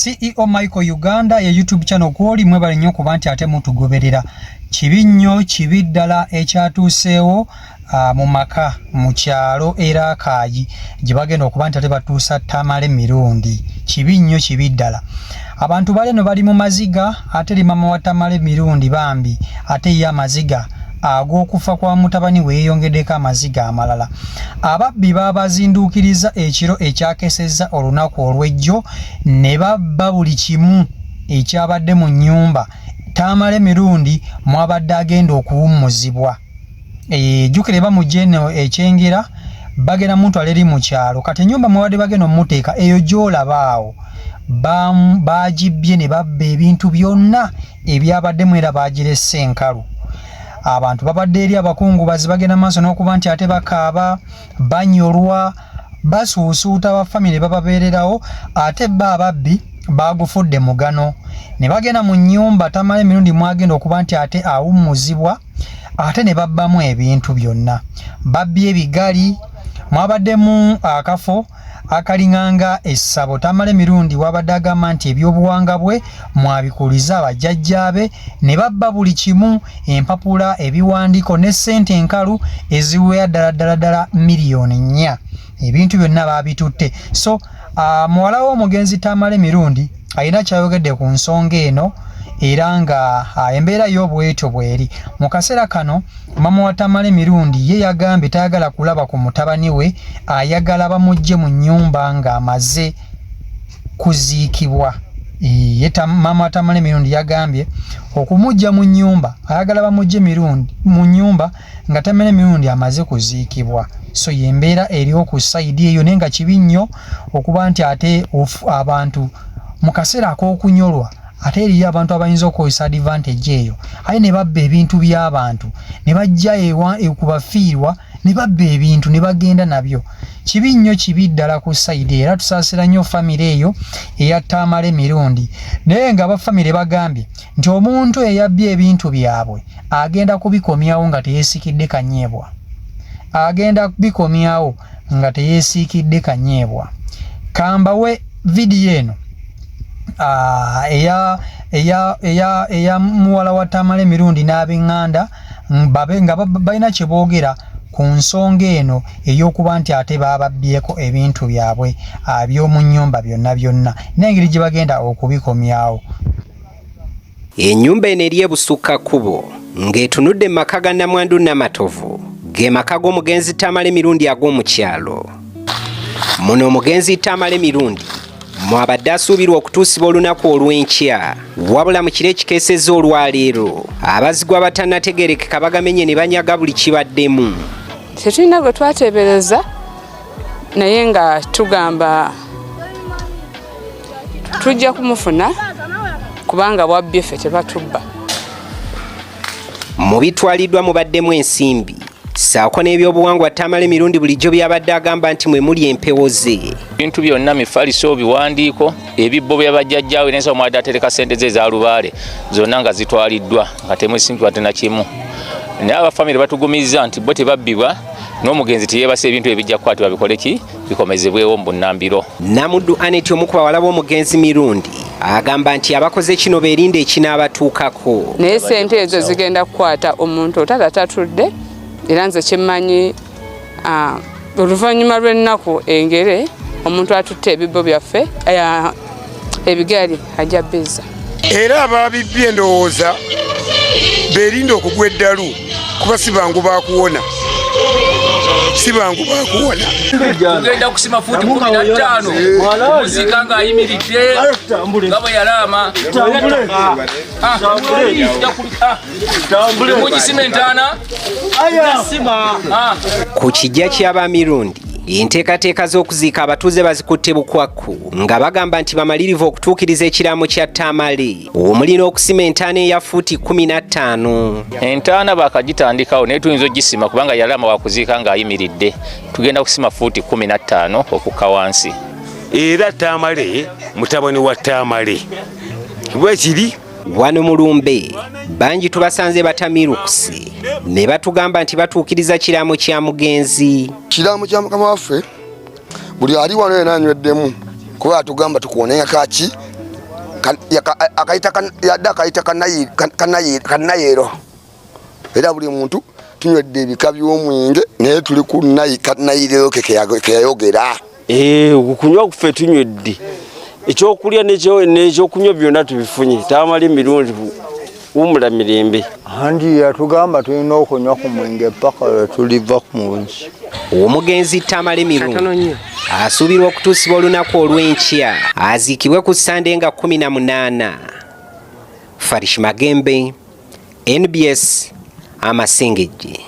CEO Michael Uganda ye YouTube channel kwoli mwebale nnyo kuba nti ate mutugoberera kibi nnyo kibi ddala ekyatuuseewo mu maka mu kyalo era Kaayi gye bagenda okuba nti ate batuusa Tamale mirundi kibi nnyo kibi ddala. Abantu bale no bali mu maziga ate li mama wa Tamale mirundi bambi ate ye amaziga ag'okufa kwa mutabani we yeeyongeddeko amaziga amalala. Ababbi babazinduukiriza ekiro ekyakesezza olunaku olw'ejjo ne babba buli kimu ekyabadde mu nnyumba Tamale mirundi mwabadde agenda okuwummuzibwa. Jjukire bamugye eno ekyengera bagenda muntu aleri mu kyalo kati ennyumba mwabadde bagenda omuteeka eyo gy'olabaawo baagibbye ne babba ebintu byonna ebyabaddemu era baagiresse enkalu. Abantu babadde eri abakungubazi bagenda maaso n'okuba nti ate bakaaba banyolwa basuusuuta bafamire bababeererawo ate bba ababbi baagufudde mugano ne bagenda mu nnyumba Tamale mirundi mwagenda okuba nti ate awummuzibwa ate ne babbamu ebintu byonna. Babbye ebigali mwabaddemu akafo akalinganga essabo. Tamale mirundi wabadde agamba nti ebyobuwanga bwe mwabikuliza abajjajjaabe ne babba buli kimu empapula ebiwandiiko ne ssente enkalu eziwera ddala miliyoni 4 ebintu byonna baabitutte. So muwala w'omugenzi Tamale mirundi alina kyayogedde ku nsonga eno era nga embeera y'obwetyo bweri. Mu kaseera kano mama wa Tamale mirundi ye yagambye tayagala kulaba ku mutabani we, ayagala bamugye mu nnyumba ng'amaze kuziikibwa. Mama wa Tamale mirundi yagambye okumugya mu nnyumba ayagala bamugye mirundi mu nnyumba nga Tamale mirundi amaze kuziikibwa. So yembeera eri ku sayidi eyo nenga kibi nnyo okuba nti ate abantu mu kaseera ak'okunyolwa ate eriyo abantu abayinza okukozesa advantage eyo aye ne babba ebintu by'abantu ne bajja kubafiirwa ne babba ebintu ne bagenda nabyo. Kibi nnyo kibi ddala ku sayidi era tusaasira nnyo famire eyo eya Tamale mirundi naye nga abafamire bagambye nti omuntu eyabbye ebintu byabwe agenda kubikomyawo nga teyeesikidde kanyeebwa. Agenda kubikomyawo nga teyeesiikidde kanyeebwa. Kambawe vidiyo eno eya muwala wa Tamale mirundi n'ab'eŋŋanda nga balina kye boogera ku nsonga eno ey'okuba nti ate bababbyeko ebintu byabwe by'omu nnyumba byonna n'engeri gye bagenda okubikomyawo. Ennyumba eno eri ebusukka kkubo ng'etunudde mu maka ga Namwandu Namatovu ge maka g'omugenzi Tamale mirundi ag'omu kyalo. Muno omugenzi Tamale mirundi mwabadde asuubirwa okutuusibwa olunaku olw'enkya wabula mu kiro ekikeesezza olwaleero abazigwa abatannategeerekeka bagamenye ne banyaga buli kibaddemu. Tetulina gwe twateebereza naye nga tugamba tujja kumufuna kubanga bwabbye ffe tebatubba. Mu bitwaliddwa mubaddemu ensimbi saako n'ebyobuwangwa Tamale mirundi bulijjo byabadde agamba nti mwe muli empewo ze. Ebintu byonna mifaliso biwandiiko ebibbo by'abajjajjaawe n'ensobo mwadde atereka ssente ze eza lubaale zonna nga zitwaliddwa nga temwesimbibwa tena kimu. Naye abafamire batugumizza nti bo tebabbibwa n'omugenzi teyeebase ebintu ebijja kukwatibwa bikole ki bikomezebwewo mu bunnambiro. Namuddu Aneti omu ku bawala b'omugenzi mirundi agamba nti abakoze kino beerinda ekinaabatuukako. Naye ssente ezo zigenda kukwata omuntu otatatudde era nze kyemmanyi oluvannyuma lw'ennaku engere omuntu atutte ebibbo byaffe ebigali ajja bezza. Era ababibbye endowooza beerinda okugwa eddalu kuba si bangu bakuwona. Tugenda kusima futi 15 omuzika ng'ayimiridde nga bwe yalaama mugisima entaana ku kijja ky'abamirundi enteekateeka z'okuziika abatuuze bazikutte bukwakku nga bagamba nti bamalirivu okutuukiriza ekiraamo kya Tamale omuli n'okusima entaana eya fuuti 15. Entaana bakagitandikawo naye tuyinza ogisima kubanga yalaama wakuziika ng'ayimiridde. Tugenda kusima fuuti 15 okukka wansi. Era Tamale mutabani wa Tamale bwe kiri wano mulumbe bangi tubasanze batamirukusi ne batugamba nti batuukiriza kiraamo kya mugenzi. Kiraamo kya mukama waffe buli ali wano yena anyweddemu kuba atugamba tukuwonenga kaki akayita kanayero era buli muntu tunywedde ebika by'omwenge naye tuli ku kanayiro keyayogera okunywa kuffe tunywedde ekyokulya n'ekyokunywa byonna tubifunye tamala emirundi wumula mirembe andi yatugamba tulina okunywa ku mwenge paka tuliva mu nsi. Omugenzi Tamale Mirungi asuubirwa okutuusibwa olunaku olw'enkya aziikibwe ku Ssande nga 18. Farish Magembe, NBS Amasengejje.